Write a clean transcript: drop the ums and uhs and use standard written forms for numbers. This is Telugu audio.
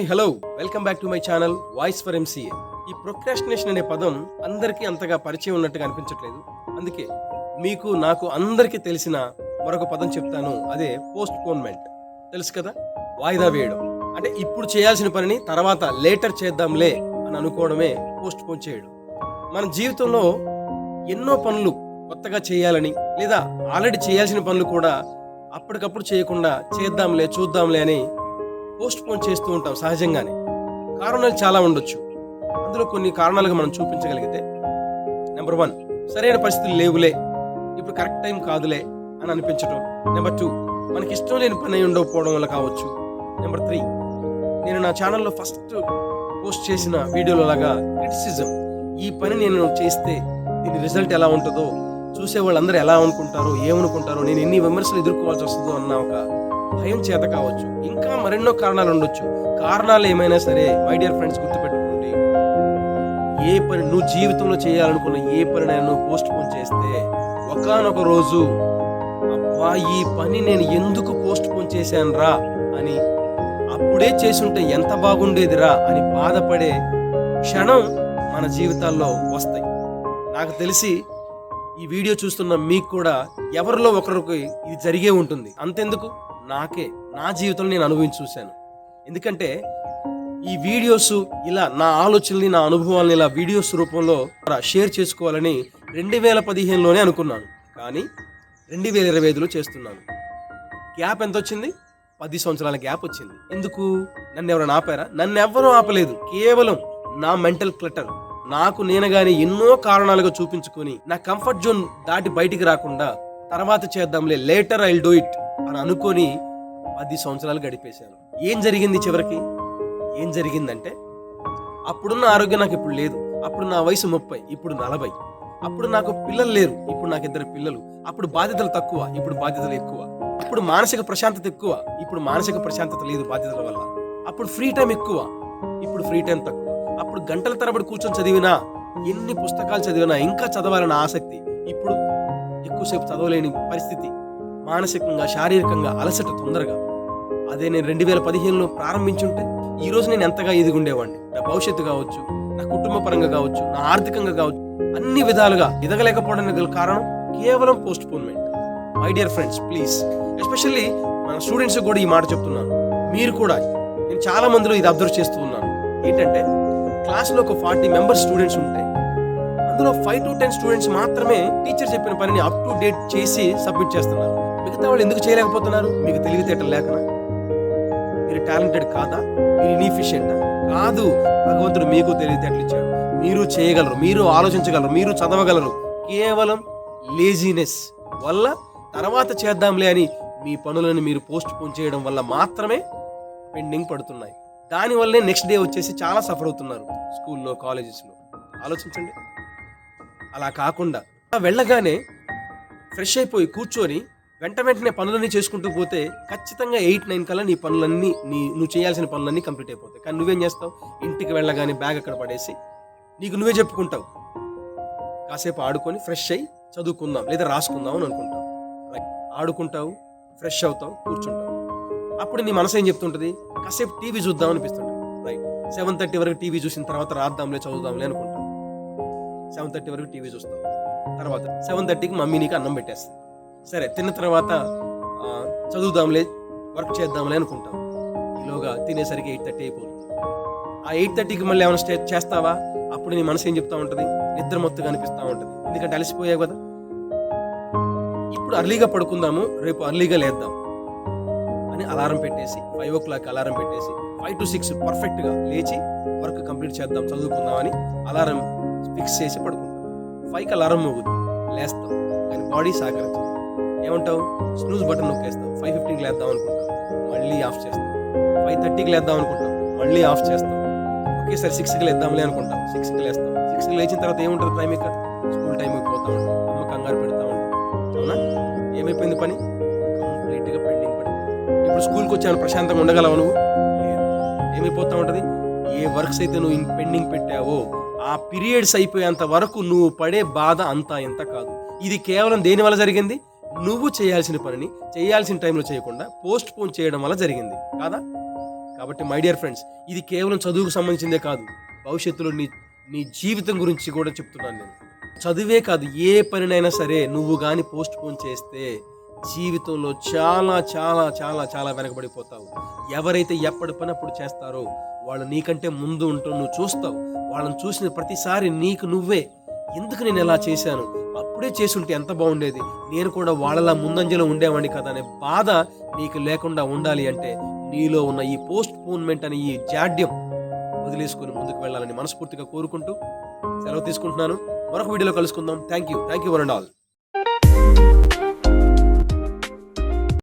Hi hello welcome back to my channel voice for MCA. ఈ ప్రొక్రాస్టినేషన్ అనే పదం అందరికీ అంతగా పరిచయం ఉన్నట్టుగా అనిపించట్లేదు. అందుకే మీకు నాకు అందరికీ తెలిసిన మరొక పదం చెప్తాను. అదే పోస్ట్ పోన్మెంట్. తెలుసు కదా, వాయిదా వేయడం. అంటే ఇప్పుడు చేయాల్సిన పనిని తర్వాత లేటర్ చేద్దాంలే అని అనుకోవడమే పోస్ట్ పోన్ చేయడం. మన జీవితంలో ఎన్నో పనులు కొత్తగా చేయాలని, లేదా ఆల్రెడీ చేయాల్సిన పనులు కూడా అప్పటికప్పుడు చేయకుండా చేద్దాంలే చూద్దాంలే అని పోస్ట్ పోన్ చేస్తూ ఉంటాం సహజంగానే. కారణాలు చాలా ఉండొచ్చు. అందులో కొన్ని కారణాలుగా మనం చూపించగలిగితే, నెంబర్ 1, సరైన పరిస్థితులు లేవులే, ఇప్పుడు కరెక్ట్ టైం కాదులే అని అనిపించడం. నెంబర్ 2, మనకి ఇష్టం లేని పని ఉండకపోవడం వల్ల కావచ్చు. నెంబర్ 3, నేను నా ఛానల్లో ఫస్ట్ పోస్ట్ చేసిన వీడియోలో లాగా క్రిటిసిజం. ఈ పని నేను చేస్తే దీని రిజల్ట్ ఎలా ఉంటుందో, చూసే వాళ్ళందరూ ఎలా అనుకుంటారో, ఏమనుకుంటారో, నేను ఎన్ని విమర్శలు ఎదుర్కోవాల్సి వస్తుందో అన్న ఒక భయం చేత కావచ్చు. ఇంకా మరెన్నో కారణాలు ఉండొచ్చు. కారణాలు ఏమైనా సరే మై డియర్ ఫ్రెండ్స్, గుర్తుపెట్టుకోండి, ఏ పని నువ్వు జీవితంలో చేయాలనుకున్న ఏ పనినైనా నువ్వు పోస్ట్ పోన్ చేస్తే ఒకానొక రోజు అబ్బా ఈ పని నేను ఎందుకు పోస్ట్ పోన్ చేశాను రా అని, అప్పుడే చేసుంటే ఎంత బాగుండేదిరా అని బాధపడే క్షణం మన జీవితాల్లో వస్తాయి. నాకు తెలిసి ఈ వీడియో చూస్తున్న మీకు కూడా ఎవరిలో ఒకరికి ఇది జరిగే ఉంటుంది. అంతెందుకు, నా జీవితంలో నేను అనుభవించి చూశాను. ఎందుకంటే ఈ వీడియోస్ ఇలా నా ఆలోచనల్ని, నా అనుభవాలని ఇలా వీడియోస్ రూపంలో షేర్ చేసుకోవాలని 2015లోనే అనుకున్నాను. కానీ 2025లో చేస్తున్నాను. గ్యాప్ ఎంత వచ్చింది? 10 సంవత్సరాల గ్యాప్ వచ్చింది. ఎందుకు? నన్ను ఎవరైనా ఆపారా? నన్ను ఎవరూ ఆపలేదు. కేవలం నా మెంటల్ క్లటర్, నాకు నేనుగాని ఎన్నో కారణాలుగా చూపించుకొని నా కంఫర్ట్ జోన్ దాటి బయటికి రాకుండా తర్వాత చేద్దాంలే, లేటర్ ఐల్ డూ ఇట్ అని అనుకొని 10 సంవత్సరాలు గడిపేశాను. ఏం జరిగింది చివరికి? ఏం జరిగిందంటే, అప్పుడున్న ఆరోగ్యం నాకు ఇప్పుడు లేదు. అప్పుడు నా వయసు 30, ఇప్పుడు 40. అప్పుడు నాకు పిల్లలు లేరు, ఇప్పుడు నాకు 2 పిల్లలు. అప్పుడు బాధ్యతలు తక్కువ, ఇప్పుడు బాధ్యతలు ఎక్కువ. అప్పుడు మానసిక ప్రశాంతత ఎక్కువ, ఇప్పుడు మానసిక ప్రశాంతత లేదు బాధ్యతల వల్ల. అప్పుడు ఫ్రీ టైం ఎక్కువ, ఇప్పుడు ఫ్రీ టైం తక్కువ. అప్పుడు గంటల తరబడి కూర్చొని చదివినా, ఎన్ని పుస్తకాలు చదివినా ఇంకా చదవాలన్న ఆసక్తి, ఇప్పుడు ఎక్కువసేపు చదవలేని పరిస్థితి. మానసికంగా, శారీరకంగా అలసట తొందరగా. అదే నేను 2015లో ప్రారంభించుంటే ఈ రోజు నేను ఎంతగా ఎదిగుండేవాడిని. నా భవిష్యత్తు కావచ్చు, నా కుటుంబ పరంగా కావచ్చు, నా ఆర్థికంగా కావచ్చు, అన్ని విధాలుగా ఎదగలేకపోవడానికి గల కారణం కేవలం postponement. My dear friends, please, especially మన స్టూడెంట్స్ కూడా ఈ మాట చెప్తున్నాను. మీరు కూడా, నేను చాలా మందిలో ఇది అబ్జర్వ్ చేస్తూ ఉన్నాను. ఏంటంటే, క్లాస్లో ఒక 40 మెంబర్స్ స్టూడెంట్స్ ఉంటే అందులో 5 to 10 స్టూడెంట్స్ మాత్రమే టీచర్ చెప్పిన పనిని అప్ టు డేట్ చేసి సబ్మిట్ చేస్తున్నారు. మిగతా వాళ్ళు ఎందుకు చేయలేకపోతున్నారు? మీకు తెలివితేటలు లేకనా? మీరు టాలెంటెడ్ కాదా? మీరు ఇన్ఎఫిషియెంటా? కాదు. భగవంతుడు మీకు తెలివితేటలు ఇచ్చాడు. మీరు చేయగలరు, మీరు ఆలోచించగలరు, మీరు చదవగలరు. కేవలం లేజినెస్ వల్ల తర్వాత చేద్దాంలే అని మీ పనులను మీరు పోస్ట్ పోన్ చేయడం వల్ల మాత్రమే పెండింగ్ పడుతున్నాయి. దానివల్లే నెక్స్ట్ డే వచ్చేసి చాలా సఫర్ అవుతున్నారు స్కూల్లో, కాలేజెస్లో. ఆలోచించండి. అలా కాకుండా వెళ్ళగానే ఫ్రెష్ అయిపోయి కూర్చొని వెంటనే పనులన్నీ చేసుకుంటూ పోతే ఖచ్చితంగా 8-9 కల్లా నీ పనులన్నీ, నువ్వు చేయాల్సిన పనులన్నీ కంప్లీట్ అయిపోతాయి. కానీ నువ్వేం చేస్తావు? ఇంటికి వెళ్ళగానే బ్యాగ్ అక్కడ పడేసి నీకు నువ్వే చెప్పుకుంటావు, కాసేపు ఆడుకొని ఫ్రెష్ అయ్యి చదువుకుందాం లేదా రాసుకుందాం అని అనుకుంటావు. ఆడుకుంటావు, ఫ్రెష్ అవుతావు, కూర్చుంటావు. అప్పుడు నీ మనసు ఏం చెప్తుంటుంది? కాసేపు టీవీ చూద్దాం అనిపిస్తుంటుంది. రైట్, 7:30 వరకు టీవీ చూసిన తర్వాత రాద్దాంలే, చదువుదాంలే అనుకుంటావు. 7:30 వరకు టీవీ చూస్తావు. తర్వాత 7:30కి మమ్మీ నీకు అన్నం పెట్టేస్తుంది. సరే, తిన్న తర్వాత చదువుదాంలే, వర్క్ చేద్దాంలే అనుకుంటాం. ఈలోగా తినేసరికి 8:30 అయిపోతుంది. ఆ 8:30కి మళ్ళీ ఏమైనా చేస్తావా? అప్పుడు నీ మనసు ఏం చెప్తా ఉంటుంది? నిద్ర మొత్తంగా అనిపిస్తూ ఉంటుంది. ఎందుకంటే అలసిపోయావు కదా. ఇప్పుడు అర్లీగా పడుకుందాము, రేపు అర్లీగా లేద్దాం అని అలారం పెట్టేసి 5 o'clock అలారం పెట్టేసి 5 to 6 పర్ఫెక్ట్గా లేచి వర్క్ కంప్లీట్ చేద్దాం, చదువుకుందాం అని అలారం ఫిక్స్ చేసి పడుకుంటాం. 5కి అలారం మోగుద్ది, లేస్తాం. కానీ బాడీ సహకరించదు. ఏమంటావు? Snooze button నొక్కేస్తాం. 5:15కి లేద్దాం అనుకుంటాం, మళ్ళీ ఆఫ్ చేస్తాం. 5:30కి లేద్దాం అనుకుంటాం, మళ్ళీ ఆఫ్ చేస్తాం. ఒకేసారి 6కి లేద్దాంలే అనుకుంటాం, 6కి లేస్తాం. 6కి లేచిన తర్వాత ఏముంటుంది? టైం ఇక్కడ స్కూల్ టైంకి పోతా ఉంటాం. అమ్మ కంగారు పెడతా ఉంటాం. అవునా? ఏమైపోయింది? పని కంప్లీట్గా పెండింగ్ పడింది. ఇప్పుడు స్కూల్కి వచ్చాను, ప్రశాంతంగా ఉండగలవు నువ్వు? లేదు. ఏమైపోతా ఉంటుంది? ఏ వర్క్స్ అయితే నువ్వు పెండింగ్ పెట్టావో ఆ పీరియడ్స్ అయిపోయేంత వరకు నువ్వు పడే బాధ అంతా ఎంత కాదు. ఇది కేవలం దేని వల్ల జరిగింది? నువ్వు చేయాల్సిన పనిని చేయాల్సిన టైంలో చేయకుండా పోస్ట్ పోన్ చేయడం వల్ల జరిగింది కాదా? కాబట్టి మై డియర్ ఫ్రెండ్స్, ఇది కేవలం చదువుకు సంబంధించిందే కాదు, భవిష్యత్తులో నీ నీ జీవితం గురించి కూడా చెప్తున్నాను నేను. చదువే కాదు, ఏ పనినైనా సరే నువ్వు కానీ పోస్ట్ పోన్ చేస్తే జీవితంలో చాలా చాలా చాలా చాలా వెనకబడిపోతావు. ఎవరైతే ఎప్పటి పని అప్పుడు చేస్తారో వాళ్ళు నీకంటే ముందు ఉంటూ నువ్వు చూస్తావు. వాళ్ళని చూసిన ప్రతిసారి నీకు నువ్వే, ఎందుకు నేను ఎలా చేశాను, అప్పుడే చేసుంటే ఎంత బాగుండేది, నేను కూడా వాళ్ళలా ముందంజలో ఉండేవాడిని కదా అనే బాధ నీకు లేకుండా ఉండాలి అంటే నీలో ఉన్న ఈ పోస్ట్ పోన్మెంట్ అనే ఈ జాడ్యం వదిలేసుకుని ముందుకు వెళ్ళాలని మనస్ఫూర్తిగా కోరుకుంటూ సెలవు తీసుకుంటున్నాను. మరొక వీడియోలో కలుసుకుందాం. Thank you one and all.